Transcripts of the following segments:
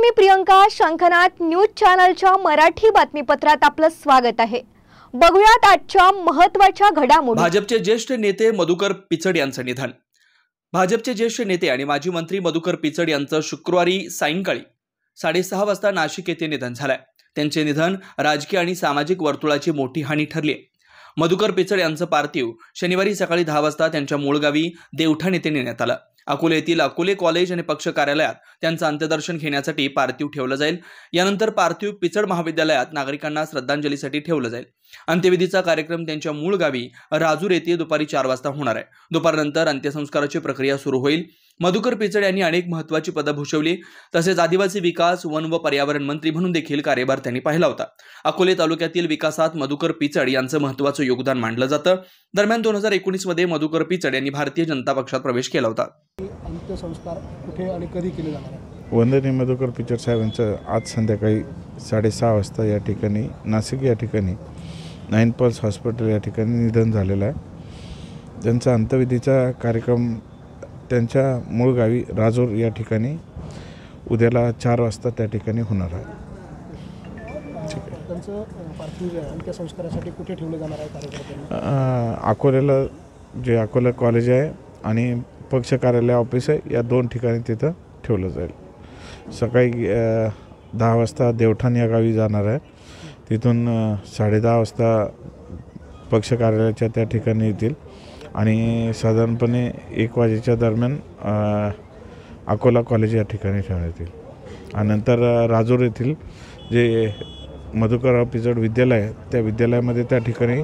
मी प्रियंका. शंखनाद न्यूज चॅनलच्या मराठी बातमीपत्रात आपलं स्वागत आहे. बघूयात आजच्या महत्त्वाच्या घडामोडी. भाजपचे ज्येष्ठ नेते मधुकर पिचड यांचं निधन. भाजपचे ज्येष्ठ नेते आणि माजी मंत्री मधुकर पिचड यांचं शुक्रवारी सायंकाळी 6:30 वाजता नाशिक येथे निधन झालंय. त्यांचे निधन राजकीय आणि सामाजिक वर्तुळाची मोठी हानी ठरली आहे. मधुकर पिचड यांचं पार्थिव शनिवारी सकाळी 10 वाजता त्यांच्या मूळ गावी देवठाण येथे नेण्यात आलं. अकोले येथील अकोले कॉलेज आणि पक्ष कार्यालयात त्यांचं अंत्यदर्शन घेण्यासाठी पार्थिव ठेवलं जाईल. यानंतर पार्थिव पिचड महाविद्यालयात नागरिकांना श्रद्धांजलीसाठी ठेवलं जाईल. अंत्यविधीचा कार्यक्रम त्यांच्या मूळ गावी राजूर येथे दुपारी 4 वाजता होणार आहे. दुपारनंतर अंत्यसंस्काराची प्रक्रिया सुरू होईल. मधुकर पिचड यांनी अनेक महत्त्वाची पदं भूषवली. तसेच आदिवासी विकास, वन व पर्यावरण मंत्री म्हणून देखील कार्यभार त्यांनी पाहिला होता. अकोले तालुक्यातील विकासात मधुकर पिचड यांचं महत्त्वाचं योगदान मानलं जातं. दरम्यान 2019 मध्ये मधुकर पिचड यांनी भारतीय जनता पक्षात प्रवेश केला होता. अंत्यसंस्कार कुठे आणि कधी केले जाणार आहे? वंदनीय मधुकर पिचड साहेबांचं आज संध्याकाळी 6:30 वाजता या ठिकाणी नाशिक या ठिकाणी 9 पल्स हॉस्पिटल या ठिकाणी निधन झालेलं आहे. त्यांचा अंत्यविधीचा कार्यक्रम त्यांच्या मूळ गावी राजूर या ठिकाणी उद्याला 4 वाजता त्या ठिकाणी होणार आहे. त्यांचं पार्थिव अंत्यसंस्कारासाठी कुठे ठेवलं जाणार आहे कार्यक्रम? अकोल्याला जे अकोला कॉलेज आहे आणि पक्ष कार्यालय ऑफिस आहे या 2 ठिकाणी तिथं ठेवलं जाईल. सकाळी 10 वाजता देवठाण या गावी जाणार आहे. तिथून 10:30 वाजता पक्ष कार्यालयाच्या त्या ठिकाणी येतील आणि साधारणपणे 1 वाजेच्या दरम्यान अकोला कॉलेज या ठिकाणी ठेवण्यात येईल. आणि नंतर राजूर येथील जे मधुकरराव पिचड विद्यालय आहे त्या विद्यालयामध्ये त्या ठिकाणी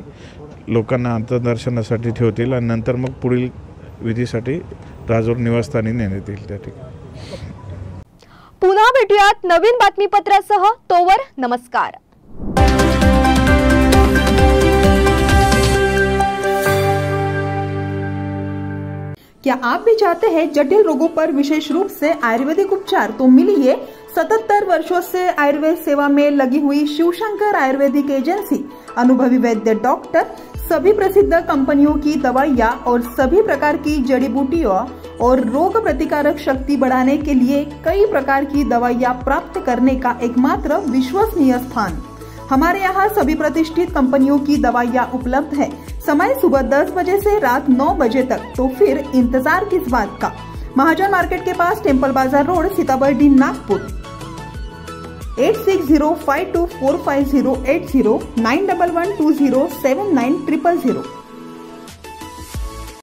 लोकांना अंत्यदर्शनासाठी ठेवतील आणि नंतर मग पुढील विधीसाठी राजूर निवासस्थानी नेण्यात येईल त्या ठिकाणी. पुन्हा भेटूयात नवीन बातमीपत्रासह. तोवर नमस्कार. क्या आप भी चाहते हैं जटिल रोगों पर विशेष रूप से आयुर्वेदिक उपचार? तो मिलिए 77 वर्षों से आयुर्वेद सेवा में लगी हुई शिवशंकर आयुर्वेदिक एजेंसी. अनुभवी वैद्य डॉक्टर, सभी प्रसिद्ध कंपनियों की दवाइयाँ और सभी प्रकार की जड़ी बूटियों और रोग प्रतिकारक शक्ति बढ़ाने के लिए कई प्रकार की दवाइयाँ प्राप्त करने का एकमात्र विश्वसनीय स्थान. हमारे यहाँ सभी प्रतिष्ठित कंपनियों की दवाइयाँ उपलब्ध है. समय सुबह 10 बजे से रात 9 बजे तक. तो फिर इंतजार किस बात का? महाजन मार्केट के पास टेम्पल बाजार रोड, सीताबर्डी, नागपुर. 8605245080 9112079000.